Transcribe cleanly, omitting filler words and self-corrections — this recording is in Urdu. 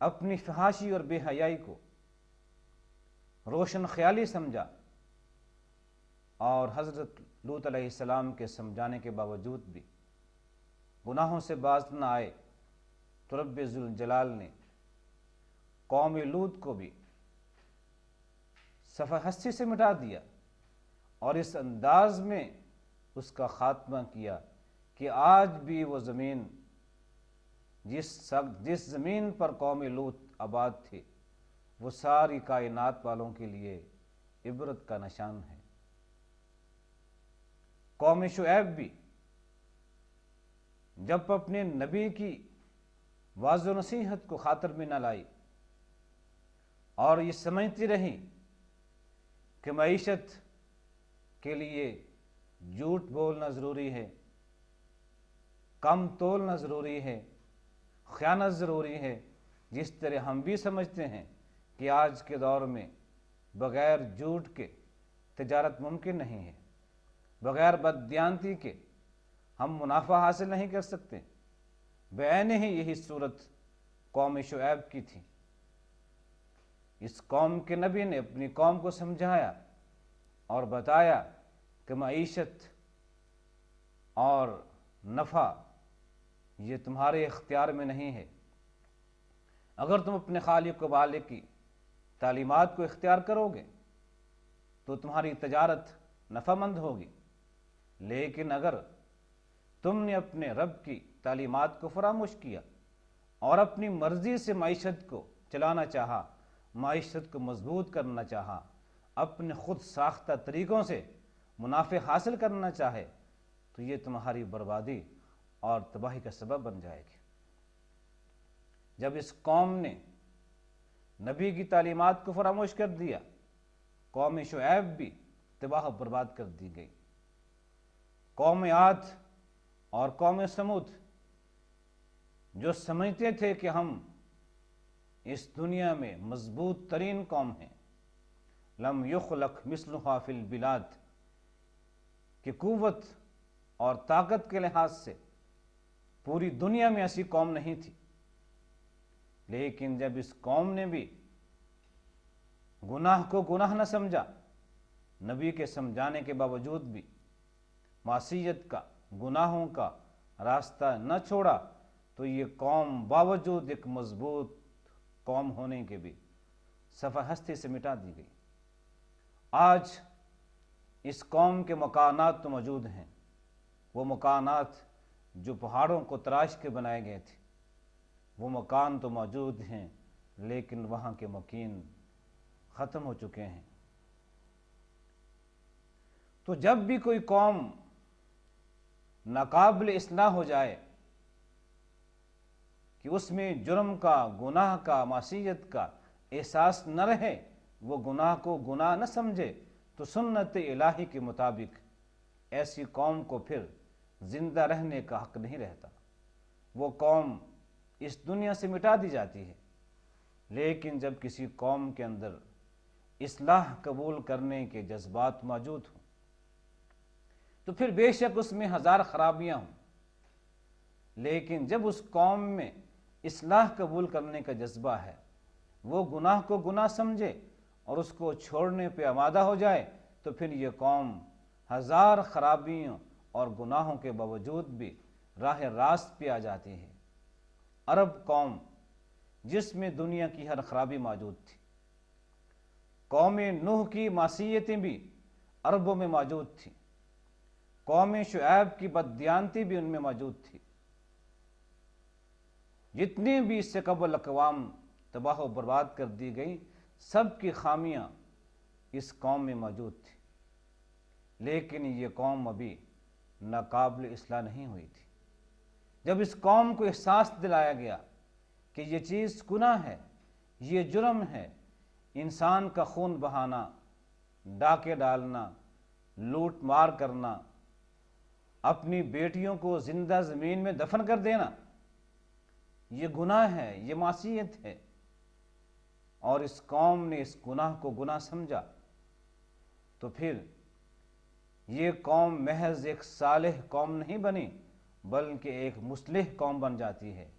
اپنی فحاشی اور بے حیائی کو روشن خیالی سمجھا، اور حضرت لوط علیہ السلام کے سمجھانے کے باوجود بھی گناہوں سے باز نہ آئے تو رب ذوالجلال نے قوم لوط کو بھی صفحہ ہستی سے مٹا دیا، اور اس انداز میں اس کا خاتمہ کیا کہ آج بھی وہ زمین جس زمین پر قوم لوط آباد تھی وہ ساری کائنات والوں کے لیے عبرت کا نشان ہے۔ قوم شعیب بھی جب اپنے نبی کی واضح و نصیحت کو خاطر میں نہ لائی اور یہ سمجھتی رہی کہ معیشت کے لیے جھوٹ بولنا ضروری ہے، کم تولنا ضروری ہے، خیانت ضروری ہے، جس طرح ہم بھی سمجھتے ہیں کہ آج کے دور میں بغیر جھوٹ کے تجارت ممکن نہیں ہے، بغیر بددیانتی کے ہم منافع حاصل نہیں کر سکتے۔ بعین ہی یہی صورت قوم شعیب کی تھی۔ اس قوم کے نبی نے اپنی قوم کو سمجھایا اور بتایا کہ معیشت اور نفع یہ تمہارے اختیار میں نہیں ہے۔ اگر تم اپنے خالق و بالق کی تعلیمات کو اختیار کرو گے تو تمہاری تجارت نفع مند ہوگی، لیکن اگر تم نے اپنے رب کی تعلیمات کو فراموش کیا اور اپنی مرضی سے معیشت کو چلانا چاہا، معیشت کو مضبوط کرنا چاہا، اپنے خود ساختہ طریقوں سے منافع حاصل کرنا چاہے، تو یہ تمہاری بربادی اور تباہی کا سبب بن جائے گی۔ جب اس قوم نے نبی کی تعلیمات کو فراموش کر دیا، قوم شعیب بھی تباہ و برباد کر دی گئی۔ قوم عاد اور قوم سمود جو سمجھتے تھے کہ ہم اس دنیا میں مضبوط ترین قوم ہیں، لم یخلق مثلھا فی البلاد، کہ قوت اور طاقت کے لحاظ سے پوری دنیا میں ایسی قوم نہیں تھی، لیکن جب اس قوم نے بھی گناہ کو گناہ نہ سمجھا، نبی کے سمجھانے کے باوجود بھی معصیت کا، گناہوں کا راستہ نہ چھوڑا، تو یہ قوم باوجود ایک مضبوط قوم ہونے کے بھی صفحہ ہستی سے مٹا دی گئی۔ آج اس قوم کے مکانات تو موجود ہیں، وہ مکانات جو پہاڑوں کو تراش کے بنائے گئے تھے، وہ مکان تو موجود ہیں، لیکن وہاں کے مکین ختم ہو چکے ہیں۔ تو جب بھی کوئی قوم ناقابل اصلاح ہو جائے کہ اس میں جرم کا، گناہ کا، معصیت کا احساس نہ رہے، وہ گناہ کو گناہ نہ سمجھے، تو سنت الہی کے مطابق ایسی قوم کو پھر زندہ رہنے کا حق نہیں رہتا، وہ قوم اس دنیا سے مٹا دی جاتی ہے۔ لیکن جب کسی قوم کے اندر اصلاح قبول کرنے کے جذبات موجود ہوں تو پھر بے شک اس میں ہزار خرابیاں ہوں، لیکن جب اس قوم میں اصلاح قبول کرنے کا جذبہ ہے، وہ گناہ کو گناہ سمجھے اور اس کو چھوڑنے پہ آمادہ ہو جائے، تو پھر یہ قوم ہزار خرابیوں اور گناہوں کے باوجود بھی راہ راست پہ آ جاتی ہے۔ عرب قوم جس میں دنیا کی ہر خرابی موجود تھی، قوم نوح کی معصیتیں بھی عربوں میں موجود تھیں، قوم شعیب کی بددیانتی بھی ان میں موجود تھی، جتنی بھی اس سے قبل اقوام تباہ و برباد کر دی گئی، سب کی خامیاں اس قوم میں موجود تھی، لیکن یہ قوم ابھی ناقابل اصلاح نہیں ہوئی تھی۔ جب اس قوم کو احساس دلایا گیا کہ یہ چیز گناہ ہے، یہ جرم ہے، انسان کا خون بہانا، ڈاکے ڈالنا، لوٹ مار کرنا، اپنی بیٹیوں کو زندہ زمین میں دفن کر دینا، یہ گناہ ہے، یہ معصیت ہے، اور اس قوم نے اس گناہ کو گناہ سمجھا، تو پھر یہ قوم محض ایک صالح قوم نہیں بنی، بلکہ ایک مصلح قوم بن جاتی ہے۔